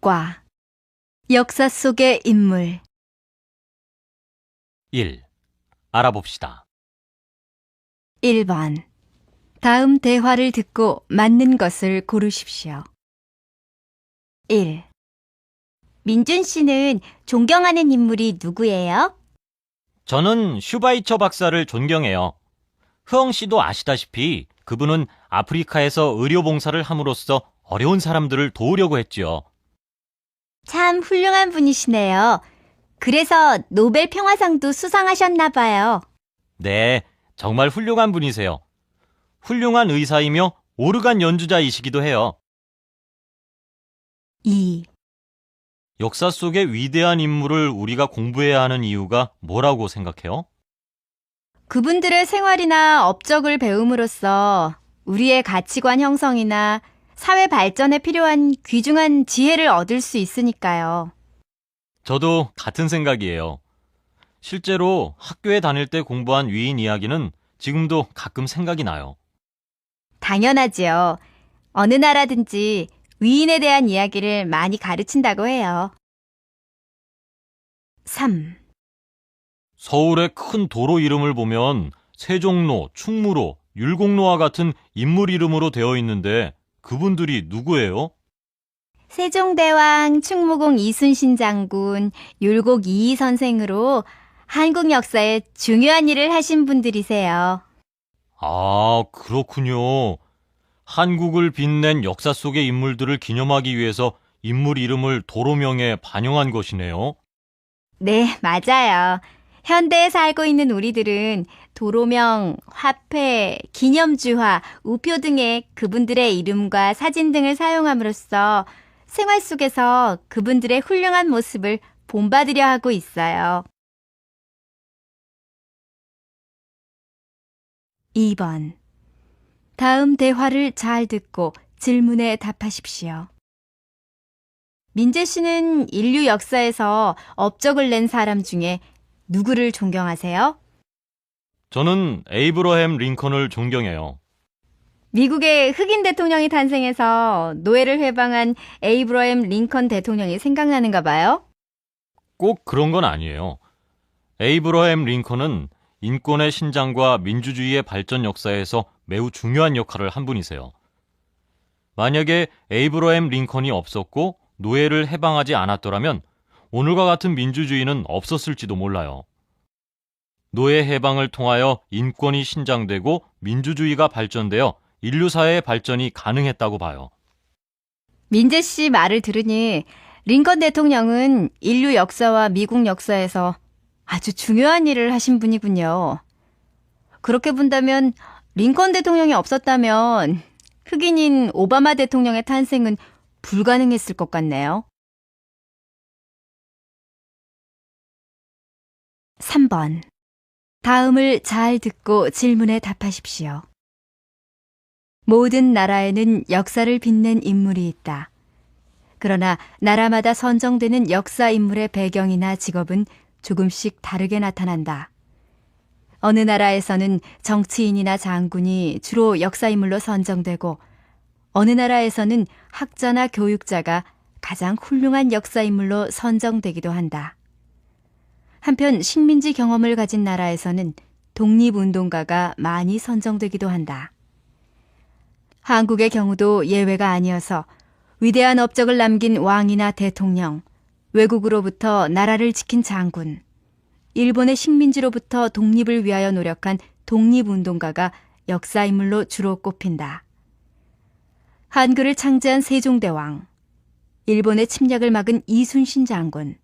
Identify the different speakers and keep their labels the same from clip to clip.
Speaker 1: 과 역사 속의 인물
Speaker 2: 1. 알아봅시다.
Speaker 1: 1번 다음 대화를 듣고 맞는 것을 고르십시오. 1. 민준 씨는 존경하는 인물이 누구예요?
Speaker 2: 저는 슈바이처 박사를 존경해요. 흐엉 씨도 아시다시피 그분은 아프리카에서 의료 봉사를 함으로써 어려운 사람들을 도우려고 했지요.
Speaker 1: 참 훌륭한 분이시네요. 그래서 노벨 평화상도 수상하셨나 봐요.
Speaker 2: 네, 정말 훌륭한 분이세요. 훌륭한 의사이며 오르간 연주자이시기도 해요.
Speaker 1: 2.
Speaker 2: 역사 속의 위대한 인물을 우리가 공부해야 하는 이유가 뭐라고 생각해요?
Speaker 1: 그분들의 생활이나 업적을 배움으로써 우리의 가치관 형성이나 사회 발전에 필요한 귀중한 지혜를 얻을 수 있으니까요.
Speaker 2: 저도 같은 생각이에요. 실제로 학교에 다닐 때 공부한 위인 이야기는 지금도 가끔 생각이 나요.
Speaker 1: 당연하지요. 어느 나라든지 위인에 대한 이야기를 많이 가르친다고 해요. 3.
Speaker 2: 서울의 큰 도로 이름을 보면 세종로, 충무로, 율곡로와 같은 인물 이름으로 되어 있는데 그분들이 누구예요?
Speaker 1: 세종대왕, 충무공 이순신 장군, 율곡 이이 선생으로 한국 역사에 중요한 일을 하신 분들이세요.
Speaker 2: 아, 그렇군요. 한국을 빛낸 역사 속의 인물들을 기념하기 위해서 인물 이름을 도로명에 반영한 것이네요.
Speaker 1: 네, 맞아요. 현대에 살고 있는 우리들은 도로명, 화폐, 기념주화, 우표 등의 그분들의 이름과 사진 등을 사용함으로써 생활 속에서 그분들의 훌륭한 모습을 본받으려 하고 있어요. 2번. 다음 대화를 잘 듣고 질문에 답하십시오. 민재 씨는 인류 역사에서 업적을 낸 사람 중에 누구를 존경하세요?
Speaker 2: 저는 에이브러햄 링컨을 존경해요.
Speaker 1: 미국의 흑인 대통령이 탄생해서 노예를 해방한 에이브러햄 링컨 대통령이 생각나는가 봐요?
Speaker 2: 꼭 그런 건 아니에요. 에이브러햄 링컨은 인권의 신장과 민주주의의 발전 역사에서 매우 중요한 역할을 한 분이세요. 만약에 에이브러햄 링컨이 없었고 노예를 해방하지 않았더라면 오늘과 같은 민주주의는 없었을지도 몰라요. 노예 해방을 통하여 인권이 신장되고 민주주의가 발전되어 인류사회의 발전이 가능했다고 봐요.
Speaker 1: 민재 씨 말을 들으니 링컨 대통령은 인류 역사와 미국 역사에서 아주 중요한 일을 하신 분이군요. 그렇게 본다면 링컨 대통령이 없었다면 흑인인 오바마 대통령의 탄생은 불가능했을 것 같네요. 3번. 다음을 잘 듣고 질문에 답하십시오. 모든 나라에는 역사를 빛낸 인물이 있다. 그러나 나라마다 선정되는 역사 인물의 배경이나 직업은 조금씩 다르게 나타난다. 어느 나라에서는 정치인이나 장군이 주로 역사 인물로 선정되고 어느 나라에서는 학자나 교육자가 가장 훌륭한 역사 인물로 선정되기도 한다. 한편 식민지 경험을 가진 나라에서는 독립운동가가 많이 선정되기도 한다. 한국의 경우도 예외가 아니어서 위대한 업적을 남긴 왕이나 대통령, 외국으로부터 나라를 지킨 장군, 일본의 식민지로부터 독립을 위하여 노력한 독립운동가가 역사인물로 주로 꼽힌다. 한글을 창제한 세종대왕, 일본의 침략을 막은 이순신 장군,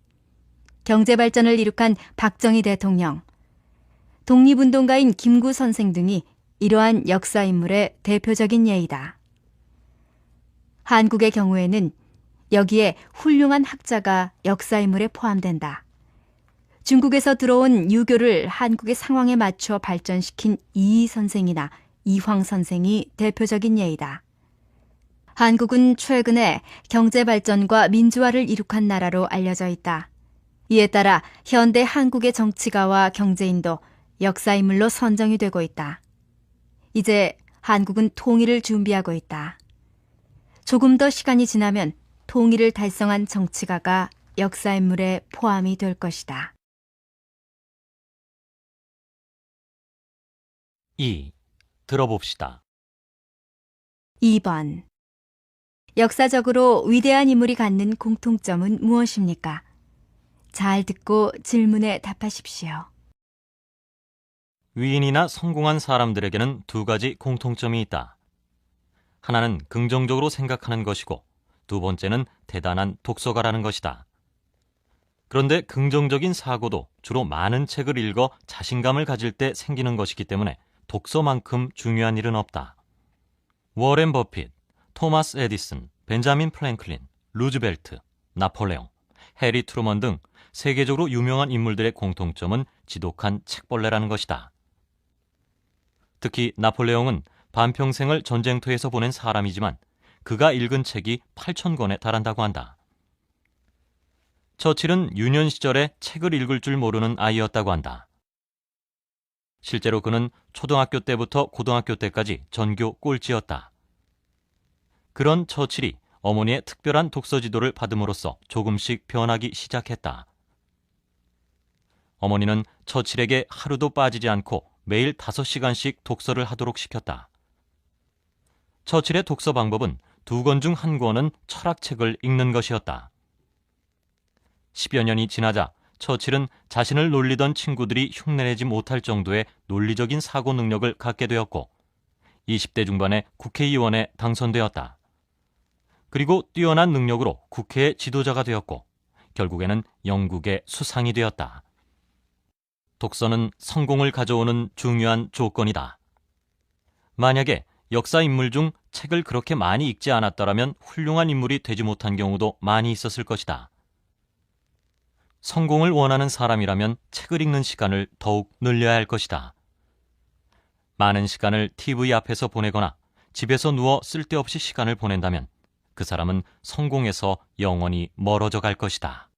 Speaker 1: 경제발전을 이룩한 박정희 대통령, 독립운동가인 김구 선생 등이 이러한 역사인물의 대표적인 예이다. 한국의 경우에는 여기에 훌륭한 학자가 역사인물에 포함된다. 중국에서 들어온 유교를 한국의 상황에 맞춰 발전시킨 이이 선생이나 이황 선생이 대표적인 예이다. 한국은 최근에 경제발전과 민주화를 이룩한 나라로 알려져 있다. 이에 따라 현대 한국의 정치가와 경제인도 역사인물로 선정이 되고 있다. 이제 한국은 통일을 준비하고 있다. 조금 더 시간이 지나면 통일을 달성한 정치가가 역사인물에 포함이 될 것이다.
Speaker 2: 2. 들어봅시다.
Speaker 1: 2번. 역사적으로 위대한 인물이 갖는 공통점은 무엇입니까? 잘 듣고 질문에 답하십시오.
Speaker 2: 위인이나 성공한 사람들에게는 두 가지 공통점이 있다. 하나는 긍정적으로 생각하는 것이고 두 번째는 대단한 독서가라는 것이다. 그런데 긍정적인 사고도 주로 많은 책을 읽어 자신감을 가질 때 생기는 것이기 때문에 독서만큼 중요한 일은 없다. 워렌 버핏, 토마스 에디슨, 벤자민 프랭클린, 루즈벨트, 나폴레옹, 해리 트루먼 등 세계적으로 유명한 인물들의 공통점은 지독한 책벌레라는 것이다. 특히 나폴레옹은 반평생을 전쟁터에서 보낸 사람이지만 그가 읽은 책이 8,000권에 달한다고 한다. 처칠은 유년 시절에 책을 읽을 줄 모르는 아이였다고 한다. 실제로 그는 초등학교 때부터 고등학교 때까지 전교 꼴찌였다. 그런 처칠이 어머니의 특별한 독서 지도를 받음으로써 조금씩 변하기 시작했다. 어머니는 처칠에게 하루도 빠지지 않고 매일 5시간씩 독서를 하도록 시켰다. 처칠의 독서 방법은 2권 중 1권은 철학책을 읽는 것이었다. 10여 년이 지나자 처칠은 자신을 놀리던 친구들이 흉내내지 못할 정도의 논리적인 사고 능력을 갖게 되었고 20대 중반에 국회의원에 당선되었다. 그리고 뛰어난 능력으로 국회의 지도자가 되었고 결국에는 영국의 수상이 되었다. 독서는 성공을 가져오는 중요한 조건이다. 만약에 역사 인물 중 책을 그렇게 많이 읽지 않았더라면 훌륭한 인물이 되지 못한 경우도 많이 있었을 것이다. 성공을 원하는 사람이라면 책을 읽는 시간을 더욱 늘려야 할 것이다. 많은 시간을 TV 앞에서 보내거나 집에서 누워 쓸데없이 시간을 보낸다면 그 사람은 성공에서 영원히 멀어져 갈 것이다.